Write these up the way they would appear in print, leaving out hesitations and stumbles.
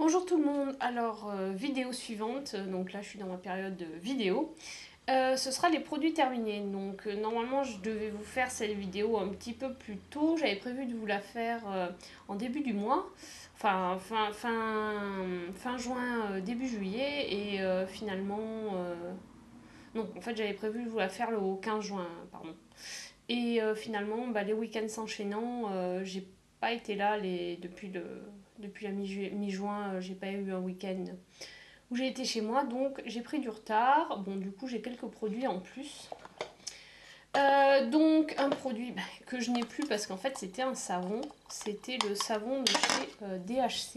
Bonjour tout le monde, alors vidéo suivante, donc là je suis dans ma période de vidéo. Ce sera les produits terminés, donc normalement je devais vous faire cette vidéo un petit peu plus tôt, j'avais prévu de vous la faire en début du mois, enfin fin juin, début juillet, et finalement, non en fait j'avais prévu de vous la faire au 15 juin, pardon. Et finalement, les week-ends s'enchaînant, j'ai pas été là depuis la mi-juin, j'ai pas eu un week-end où j'ai été chez moi, donc j'ai pris du retard. Bon, du coup, j'ai quelques produits en plus. Donc, un produit que je n'ai plus parce qu'en fait, c'était un savon. C'était le savon de chez DHC.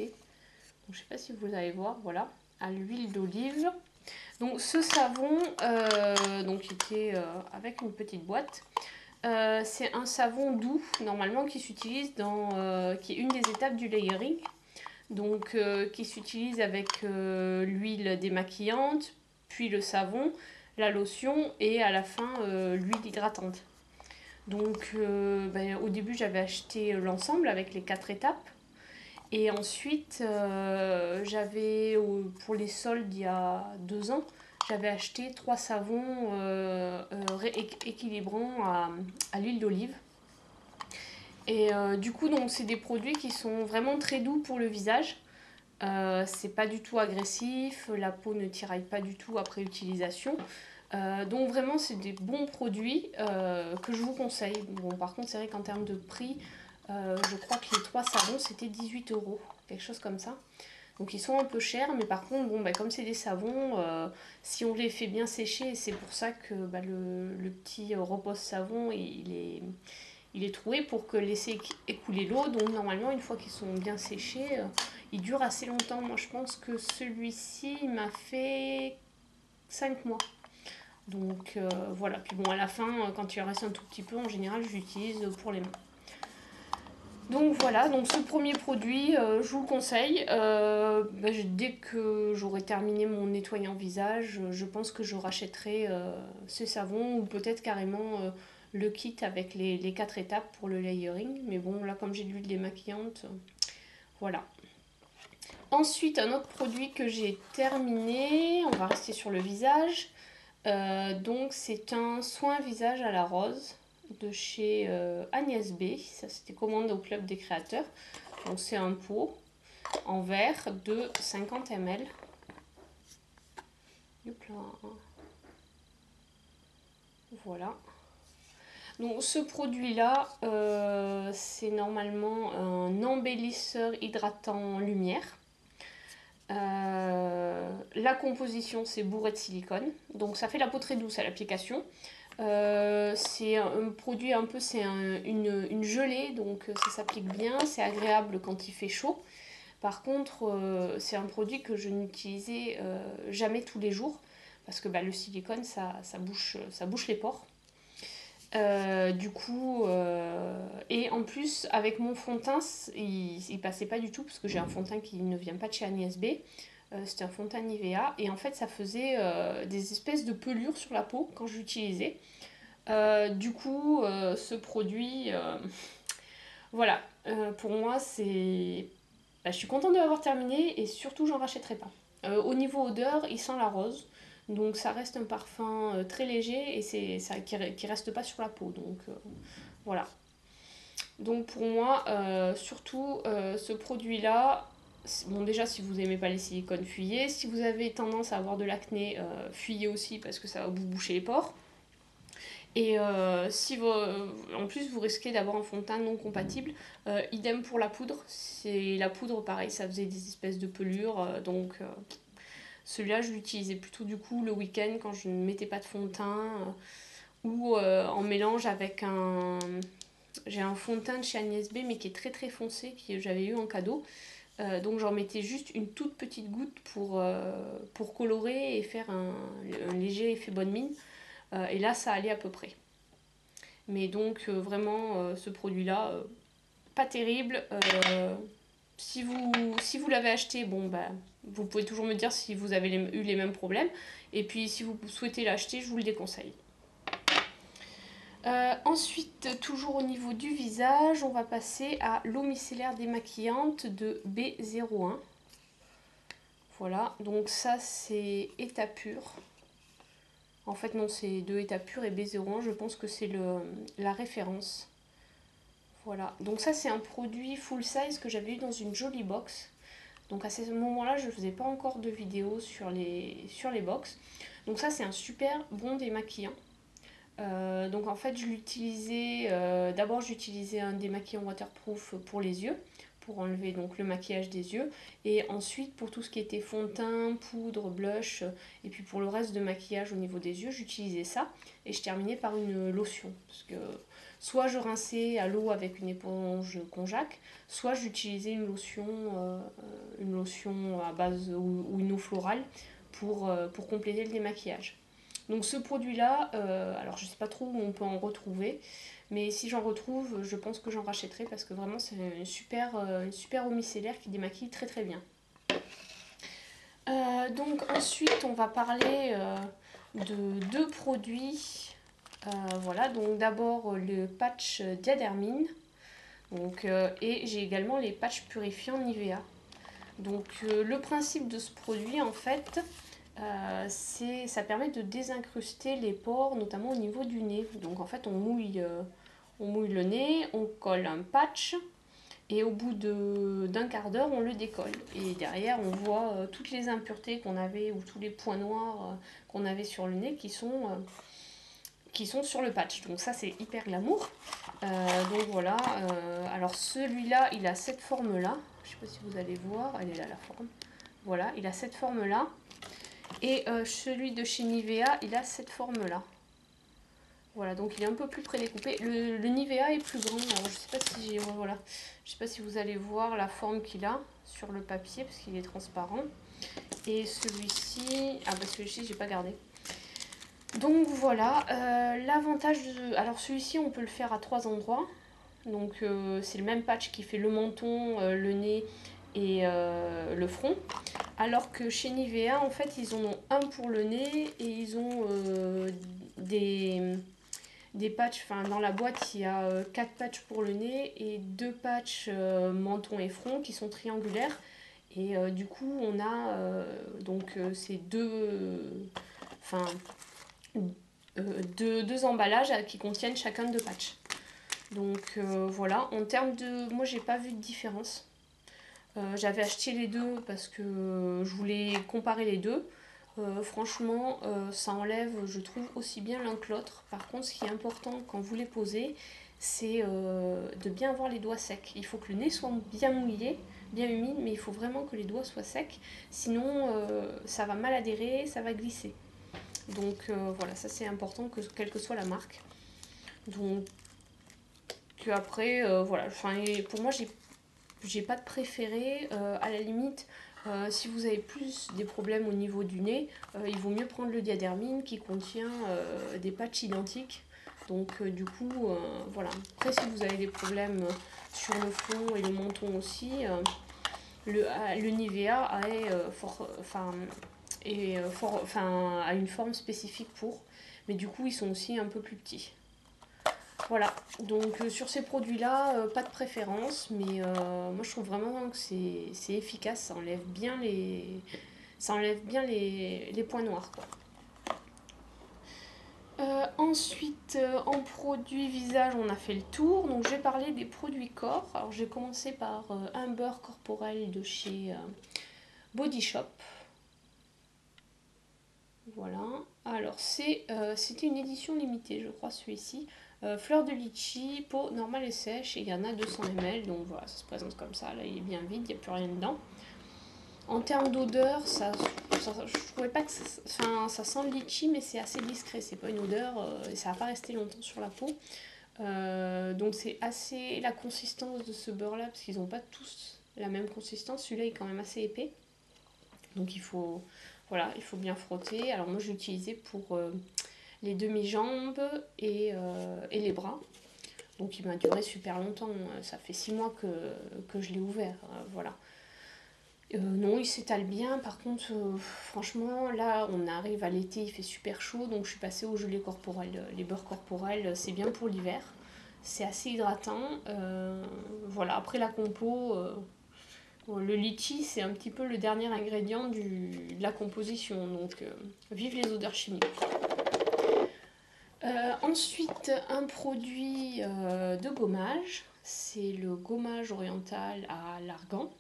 Donc, je sais pas si vous allez voir, voilà, à l'huile d'olive. Donc, ce savon, donc, il était avec une petite boîte. C'est un savon doux, normalement, qui s'utilise qui est une des étapes du layering. Donc, qui s'utilise avec l'huile démaquillante, puis le savon, la lotion et à la fin l'huile hydratante. Donc, au début, j'avais acheté l'ensemble avec les 4 étapes. Et ensuite, pour les soldes il y a 2 ans, j'avais acheté 3 savons équilibrants à l'huile d'olive. Et du coup, donc, c'est des produits qui sont vraiment très doux pour le visage. C'est pas du tout agressif, la peau ne tiraille pas du tout après utilisation. Donc vraiment, c'est des bons produits que je vous conseille. Bon, par contre, c'est vrai qu'en termes de prix, je crois que les 3 savons, c'était 18 euros, quelque chose comme ça. Donc ils sont un peu chers, mais par contre, bon, comme c'est des savons, si on les fait bien sécher, c'est pour ça que le petit repose-savon, il est troué pour que laisser écouler l'eau. Donc normalement, une fois qu'ils sont bien séchés, ils durent assez longtemps. Moi, je pense que celui-ci, il m'a fait 5 mois. Donc voilà. Puis bon, à la fin, quand il en reste un tout petit peu, en général, j'utilise pour les mains. Donc voilà, donc ce premier produit, je vous le conseille. Dès que j'aurai terminé mon nettoyant visage, je pense que je rachèterai ce savon ou peut-être carrément le kit avec les 4 étapes pour le layering. Mais bon, là, comme j'ai de l'huile démaquillante, voilà. Ensuite, un autre produit que j'ai terminé, on va rester sur le visage. Donc c'est un soin visage à la rose de chez Agnès B. Ça c'était commandé au club des créateurs. Donc c'est un pot en verre de 50 ml. Voilà. Donc ce produit-là, c'est normalement un embellisseur hydratant lumière. La composition, c'est bourré de silicone. Donc ça fait la peau très douce à l'application. C'est un produit un peu, c'est une gelée, donc ça s'applique bien, c'est agréable quand il fait chaud. Par contre, c'est un produit que je n'utilisais jamais tous les jours, parce que le silicone, ça bouche les pores. Du coup, et en plus, avec mon fond de teint, il passait pas du tout, parce que j'ai un fond de teint qui ne vient pas de chez Agnès B. C'était un fond de teint Nivea, et en fait, ça faisait des espèces de pelures sur la peau quand j'utilisais. Du coup, ce produit, voilà, pour moi, je suis contente de l'avoir terminé et surtout, j'en rachèterai pas. Au niveau odeur, il sent la rose, donc ça reste un parfum très léger et c'est ça qui reste pas sur la peau. Donc voilà. Donc pour moi, surtout ce produit-là, bon déjà si vous aimez pas les silicones, fuyez. Si vous avez tendance à avoir de l'acné, fuyez aussi parce que ça va vous boucher les pores. Et en plus vous risquez d'avoir un fond de teint non compatible. Idem pour la poudre. C'est la poudre pareil, ça faisait des espèces de pelures. Donc celui-là je l'utilisais plutôt du coup le week-end quand je ne mettais pas de fond de teint. Ou en mélange avec j'ai un fond de teint de chez Agnès B mais qui est très très foncé, que j'avais eu en cadeau. Donc j'en mettais juste une toute petite goutte pour colorer et faire un léger effet bonne mine. Et là ça allait à peu près. Mais donc vraiment ce produit-là, pas terrible. Si vous l'avez acheté, bon vous pouvez toujours me dire si vous avez eu les mêmes problèmes. Et puis si vous souhaitez l'acheter, je vous le déconseille. Ensuite, toujours au niveau du visage, on va passer à l'eau micellaire démaquillante de B01. Voilà, donc ça c'est état pur. En fait non, c'est de état pur et B01, je pense que c'est la référence. Voilà, donc ça c'est un produit full size que j'avais eu dans une jolie box. Donc à ce moment-là, je ne faisais pas encore de vidéos sur les box. Donc ça c'est un super bon démaquillant. Donc en fait je l'utilisais, d'abord j'utilisais un démaquillant waterproof pour les yeux, pour enlever donc le maquillage des yeux, et ensuite pour tout ce qui était fond de teint, poudre, blush, et puis pour le reste de maquillage au niveau des yeux, j'utilisais ça, et je terminais par une lotion, parce que soit je rinçais à l'eau avec une éponge konjac, soit j'utilisais une lotion à base ou une eau florale pour compléter le démaquillage. Donc ce produit-là, alors je sais pas trop où on peut en retrouver, mais si j'en retrouve, je pense que j'en rachèterai parce que vraiment c'est une super eau micellaire qui démaquille très très bien. Donc ensuite on va parler de deux produits. Voilà, donc d'abord le patch Diadermine, donc, et j'ai également les patchs purifiants Nivea. Donc le principe de ce produit en fait, ça permet de désincruster les pores, notamment au niveau du nez. Donc en fait, on mouille le nez, on colle un patch et au bout d'un quart d'heure, on le décolle. Et derrière, on voit toutes les impuretés qu'on avait ou tous les points noirs qu'on avait sur le nez qui sont sur le patch. Donc ça, c'est hyper glamour. Donc voilà. Alors celui-là, il a cette forme-là. Je ne sais pas si vous allez voir. Elle est là, la forme. Voilà, il a cette forme-là. Et celui de chez Nivea, il a cette forme-là. Voilà, donc il est un peu plus prédécoupé. Le Nivea est plus grand. Alors, je sais pas si voilà. Je sais pas si vous allez voir la forme qu'il a sur le papier parce qu'il est transparent. Et celui-ci, ah bah celui-ci j'ai pas gardé. Donc voilà, l'avantage de, alors celui-ci on peut le faire à 3 endroits. Donc c'est le même patch qui fait le menton, le nez et le front. Alors que chez Nivea, en fait, ils en ont un pour le nez et ils ont des patchs. Enfin, dans la boîte, il y a 4 patchs pour le nez et 2 patchs menton et front qui sont triangulaires. Et du coup, on a donc ces enfin, deux emballages qui contiennent chacun de patchs. Donc voilà, en termes de... Moi, j'ai pas vu de différence. J'avais acheté les deux parce que je voulais comparer les deux. Franchement, ça enlève, je trouve, aussi bien l'un que l'autre. Par contre, ce qui est important quand vous les posez, c'est de bien avoir les doigts secs. Il faut que le nez soit bien mouillé, bien humide, mais il faut vraiment que les doigts soient secs. Sinon, ça va mal adhérer, ça va glisser. Donc voilà, ça c'est important, quelle que soit la marque. Donc après, voilà. Enfin, pour moi, j'ai pas de préféré. À la limite, si vous avez plus des problèmes au niveau du nez, il vaut mieux prendre le Diadermine qui contient des patchs identiques. Donc du coup, voilà. Après, si vous avez des problèmes sur le front et le menton aussi, le Nivea a une forme spécifique pour. Mais du coup, ils sont aussi un peu plus petits. Voilà, donc sur ces produits-là, pas de préférence, mais moi je trouve vraiment que c'est efficace, ça enlève bien les points noirs, quoi. Ensuite, en produits visage, on a fait le tour, donc je vais parler des produits corps. Alors j'ai commencé par un beurre corporel de chez Body Shop. Voilà, alors c'était une édition limitée, je crois, celui-ci. Fleur de litchi, peau normale et sèche, et il y en a 200 ml, donc voilà, ça se présente comme ça, là il est bien vide, il n'y a plus rien dedans. En termes d'odeur, je trouvais pas que ça sent le litchi, mais c'est assez discret, c'est pas une odeur, et ça va pas rester longtemps sur la peau. Donc c'est assez la consistance de ce beurre là, parce qu'ils n'ont pas tous la même consistance, celui-là est quand même assez épais. Donc voilà, il faut bien frotter. Alors moi je l'ai utilisé pour les demi-jambes et les bras. Donc il m'a duré super longtemps. Ça fait 6 mois que je l'ai ouvert. Voilà. Non, il s'étale bien. Par contre, franchement, là, on arrive à l'été, il fait super chaud. Donc je suis passée au gelé corporel. Les beurres corporels, c'est bien pour l'hiver. C'est assez hydratant. Voilà, après la compo, Bon, le litchi, c'est un petit peu le dernier ingrédient de la composition, donc vive les odeurs chimiques. Ensuite, un produit de gommage, c'est le gommage oriental à l'argan.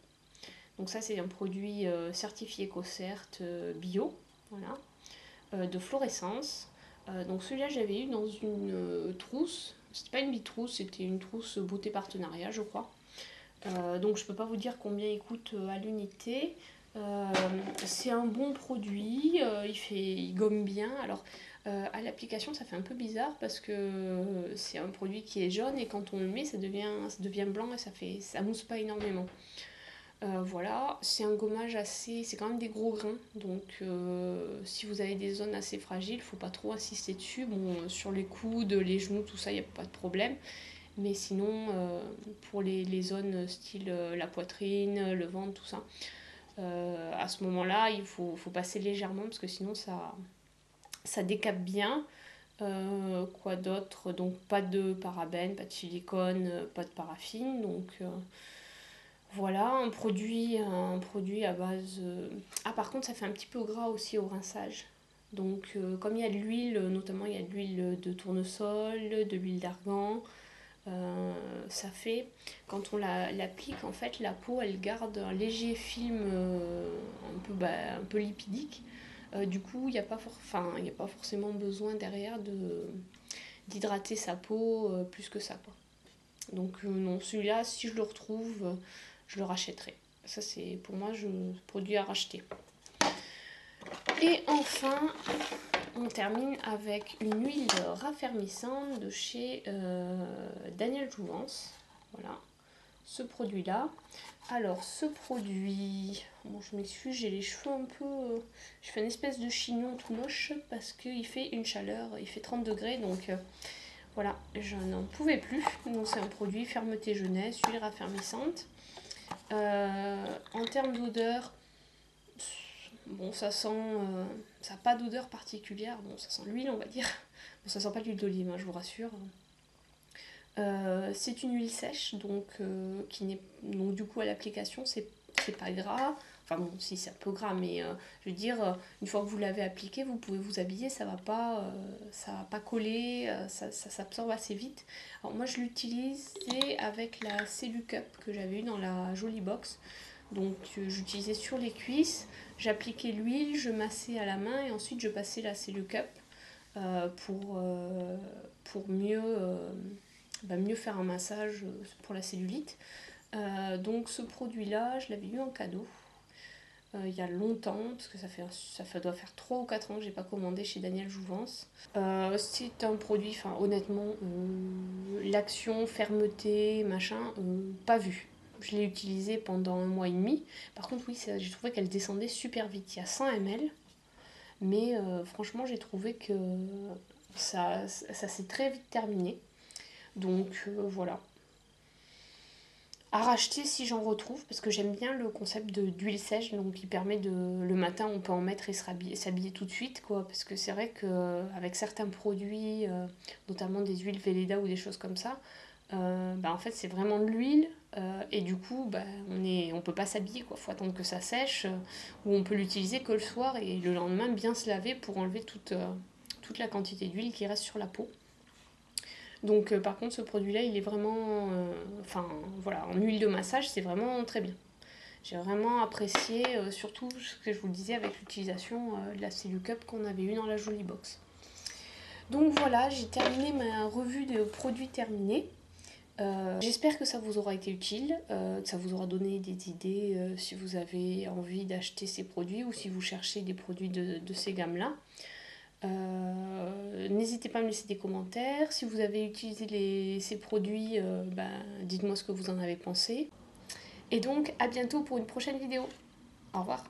Donc ça, c'est un produit certifié Ecocert bio, voilà, de fluorescence. Donc celui-là, j'avais eu dans une trousse. C'était pas une bitrousse, c'était une trousse beauté partenariat, je crois. Donc je peux pas vous dire combien il coûte à l'unité. C'est un bon produit, il gomme bien. Alors à l'application ça fait un peu bizarre parce que c'est un produit qui est jaune et quand on le met ça devient blanc et ça mousse pas énormément. Voilà, c'est un gommage c'est quand même des gros grains, donc si vous avez des zones assez fragiles, faut pas trop insister dessus. Bon, sur les coudes, les genoux, tout ça, il n'y a pas de problème. Mais sinon, pour les zones style la poitrine, le ventre, tout ça, à ce moment-là, il faut passer légèrement parce que sinon ça décape bien. Quoi d'autre? Donc pas de parabènes, pas de silicone, pas de paraffine. Donc voilà, un produit à base... Ah par contre, ça fait un petit peu gras aussi au rinçage. Donc comme il y a de l'huile, notamment il y a de l'huile de tournesol, de l'huile d'argan, ça fait, quand on l'applique, en fait, la peau, elle garde un léger film un peu lipidique. Du coup, il n'y a pas forcément besoin derrière d'hydrater sa peau plus que ça, quoi. Donc non, celui-là, si je le retrouve, je le rachèterai. Ça, c'est pour moi le produit à racheter. Et enfin, on termine avec une huile raffermissante de chez Daniel Jouvence. Voilà, ce produit-là. Alors, ce produit... Bon, je m'excuse, j'ai les cheveux un peu... je fais une espèce de chignon tout moche parce qu'il fait une chaleur, il fait 30 degrés, donc voilà, je n'en pouvais plus. Donc, c'est un produit fermeté jeunesse, huile raffermissante. En termes d'odeur, bon, ça n'a pas d'odeur particulière. Bon, ça sent l'huile, on va dire. Bon, ça sent pas l'huile d'olive, hein, je vous rassure. C'est une huile sèche, donc du coup à l'application c'est pas gras. Enfin bon, si c'est un peu gras, mais je veux dire, une fois que vous l'avez appliqué, vous pouvez vous habiller, ça va pas coller, ça s'absorbe assez vite. Alors moi je l'utilisais avec la Cellucup que j'avais eu dans la Jolie Box. Donc j'utilisais sur les cuisses, j'appliquais l'huile, je massais à la main et ensuite je passais la Cellucup pour mieux faire un massage pour la cellulite. Donc ce produit-là, je l'avais eu en cadeau il y a longtemps, parce que ça doit faire 3 ou 4 ans que j'ai pas commandé chez Daniel Jouvence. C'est un produit, enfin honnêtement, l'action, fermeté, machin, pas vu. Je l'ai utilisé pendant 1 mois et demi. Par contre, oui, j'ai trouvé qu'elle descendait super vite. Il y a 100 ml, mais franchement, j'ai trouvé que ça s'est très vite terminé. Donc voilà. À racheter si j'en retrouve, parce que j'aime bien le concept d'huile sèche, donc qui permet le matin on peut en mettre et s'habiller tout de suite, quoi. Parce que c'est vrai qu'avec certains produits, notamment des huiles Velleda ou des choses comme ça, en fait c'est vraiment de l'huile et du coup on peut pas s'habiller, quoi. Faut attendre que ça sèche ou on peut l'utiliser que le soir et le lendemain bien se laver pour enlever toute la quantité d'huile qui reste sur la peau. Donc par contre ce produit là il est vraiment voilà, en huile de massage c'est vraiment très bien. J'ai vraiment apprécié surtout ce que je vous disais avec l'utilisation de la Cellucup qu'on avait eu dans la Jolie Box. Donc voilà, j'ai terminé ma revue de produits terminés. J'espère que ça vous aura été utile, que ça vous aura donné des idées si vous avez envie d'acheter ces produits ou si vous cherchez des produits de ces gammes-là. N'hésitez pas à me laisser des commentaires. Si vous avez utilisé ces produits, dites-moi ce que vous en avez pensé. Et donc, à bientôt pour une prochaine vidéo. Au revoir.